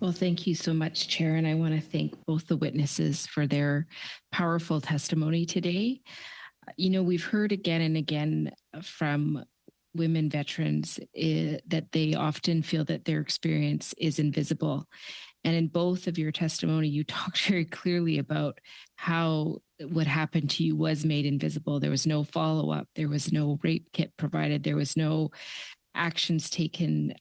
Well, thank you so much, Chair. And I want to thank both the witnesses for their powerful testimony today. We've heard again and again from women veterans that they often feel that their experience is invisible. And in both of your testimony, you talked very clearly about how what happened to you was made invisible. There was no follow-up. There was no rape kit provided. There was no actions taken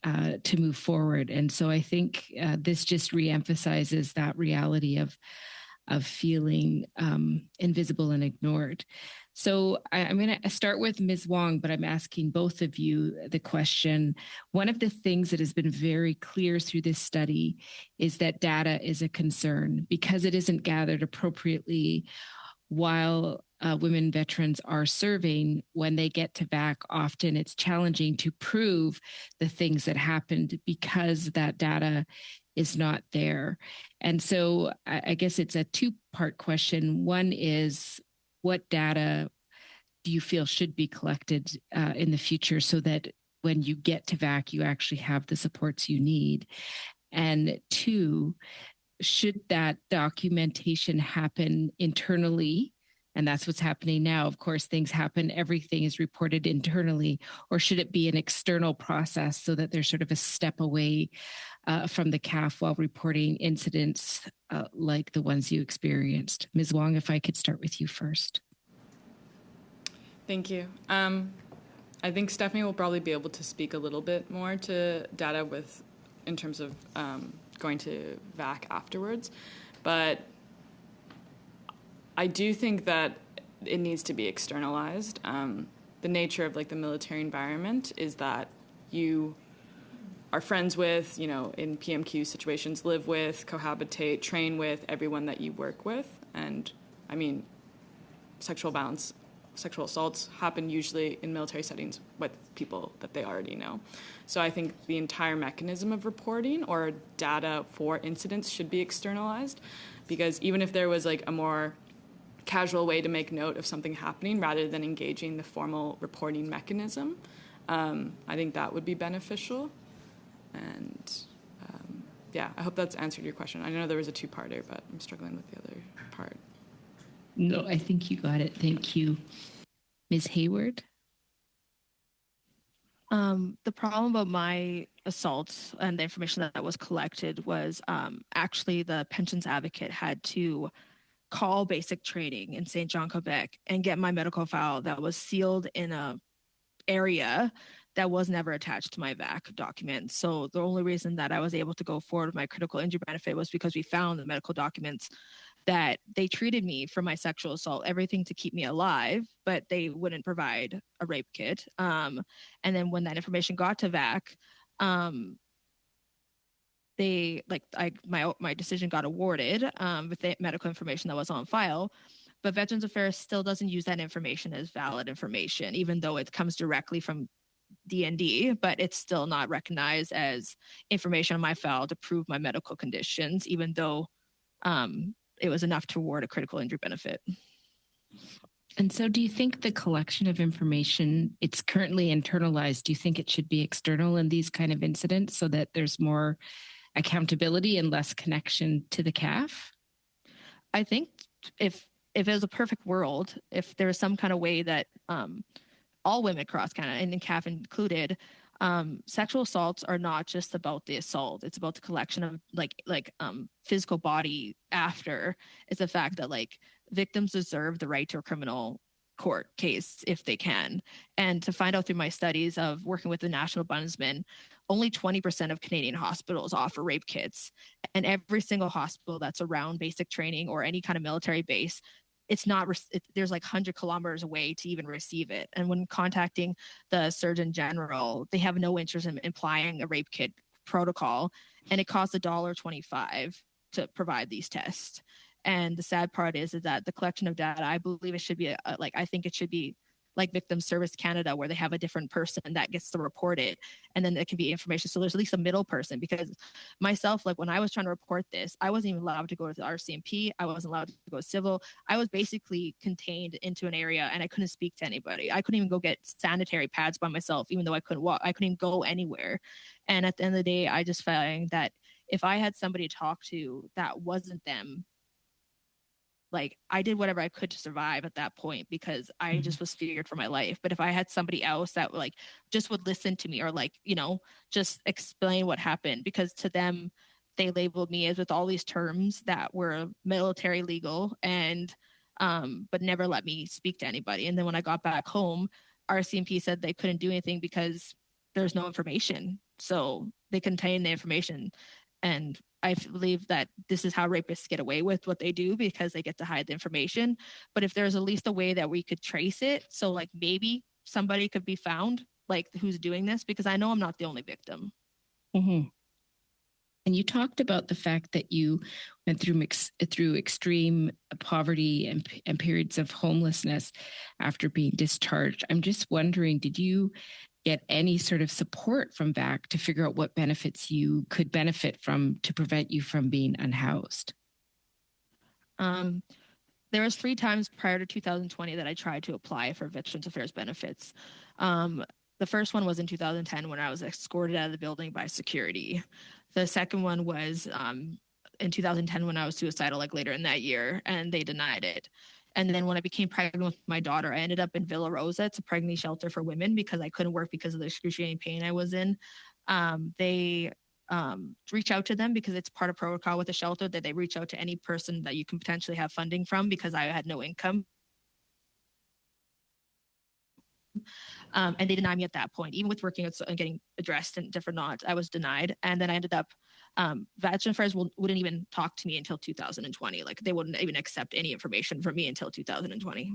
to move forward. And so I think this just reemphasizes that reality of feeling invisible and ignored. So I'm going to start with Ms. Wong, but I'm asking both of you the question. One of the things that has been very clear through this study is that data is a concern because it isn't gathered appropriately while women veterans are serving. When they get to VAC, often it's challenging to prove the things that happened because that data is not there. And so I guess it's a two-part question. One is, what data do you feel should be collected in the future so that when you get to VAC, you actually have the supports you need? And two, should that documentation happen internally? And that's what's happening now. Of course, things happen, everything is reported internally, or should it be an external process so that there's sort of a step away from the CAF while reporting incidents like the ones you experienced? Ms. Wong, if I could start with you first. Thank you. I think Stephanie will probably be able to speak a little bit more to data in terms of going to VAC afterwards, but I do think that it needs to be externalized. The nature of the military environment is that you are friends with, in PMQ situations, live with, cohabitate, train with everyone that you work with. And I mean, sexual assaults happen usually in military settings with people that they already know. So I think the entire mechanism of reporting or data for incidents should be externalized, because even if there was a more casual way to make note of something happening rather than engaging the formal reporting mechanism, I think that would be beneficial. And I hope that's answered your question. I know there was a two-parter, but I'm struggling with the other part. No, I think you got it. Thank you. Ms. Hayward? The problem about my assaults and the information that was collected was actually the pensions advocate had to call basic training in St. John, Quebec, and get my medical file that was sealed in a area that was never attached to my VAC document. So the only reason that I was able to go forward with my critical injury benefit was because we found the medical documents that they treated me for my sexual assault, everything to keep me alive, but they wouldn't provide a rape kit. And then when that information got to VAC, my decision got awarded with the medical information that was on file, but Veterans Affairs still doesn't use that information as valid information, even though it comes directly from DND, but it's still not recognized as information on my file to prove my medical conditions, even though it was enough to award a critical injury benefit. And so do you think the collection of information, it's currently internalized, do you think it should be external in these kind of incidents so that there's more accountability and less connection to the CAF? I think if it was a perfect world, if there was some kind of way that all women across Canada, and CAF included, sexual assaults are not just about the assault. It's about the collection of physical body after. It's the fact that victims deserve the right to a criminal court case if they can. And to find out through my studies of working with the National Ombudsman, only 20% of Canadian hospitals offer rape kits. And every single hospital that's around basic training or any kind of military base, there's 100 kilometers away to even receive it. And when contacting the Surgeon General, they have no interest in applying a rape kit protocol. And it costs $1.25 to provide these tests. And the sad part is that the collection of data, I believe it should be I think it should be like Victim Service Canada, where they have a different person that gets to report it, and then it can be information. So there's at least a middle person, because myself, when I was trying to report this, I wasn't even allowed to go to the RCMP. I wasn't allowed to go civil. I was basically contained into an area, and I couldn't speak to anybody. I couldn't even go get sanitary pads by myself, even though I couldn't walk. I couldn't even go anywhere. And at the end of the day, I just find that if I had somebody to talk to that wasn't them, like I did whatever I could to survive at that point because I just was feared for my life. But if I had somebody else that like just would listen to me or like, you know, just explain what happened, because to them, they labeled me as with all these terms that were military legal and but never let me speak to anybody. And then when I got back home, RCMP said they couldn't do anything because there's no information. So they contain the information. And I believe that this is how rapists get away with what they do because they get to hide the information. But if there's at least a way that we could trace it, so like maybe somebody could be found, like who's doing this, because I know I'm not the only victim. Mm-hmm. And you talked about the fact that you went through extreme poverty and periods of homelessness after being discharged. I'm just wondering, did you get any sort of support from VAC to figure out what benefits you could benefit from to prevent you from being unhoused? There was 3 times prior to 2020 that I tried to apply for Veterans Affairs benefits. The first one was in 2010 when I was escorted out of the building by security. The second one was in 2010 when I was suicidal, like later in that year, and they denied it. And then when I became pregnant with my daughter, I ended up in Villa Rosa. It's a pregnancy shelter for women because I couldn't work because of the excruciating pain I was in. They reach out to them because it's part of protocol with the shelter that they reach out to any person that you can potentially have funding from because I had no income. And they denied me at that point, even with working and getting addressed in different knots, I was denied. And then I ended up, Veterans Affairs wouldn't even talk to me until 2020. Like they wouldn't even accept any information from me until 2020.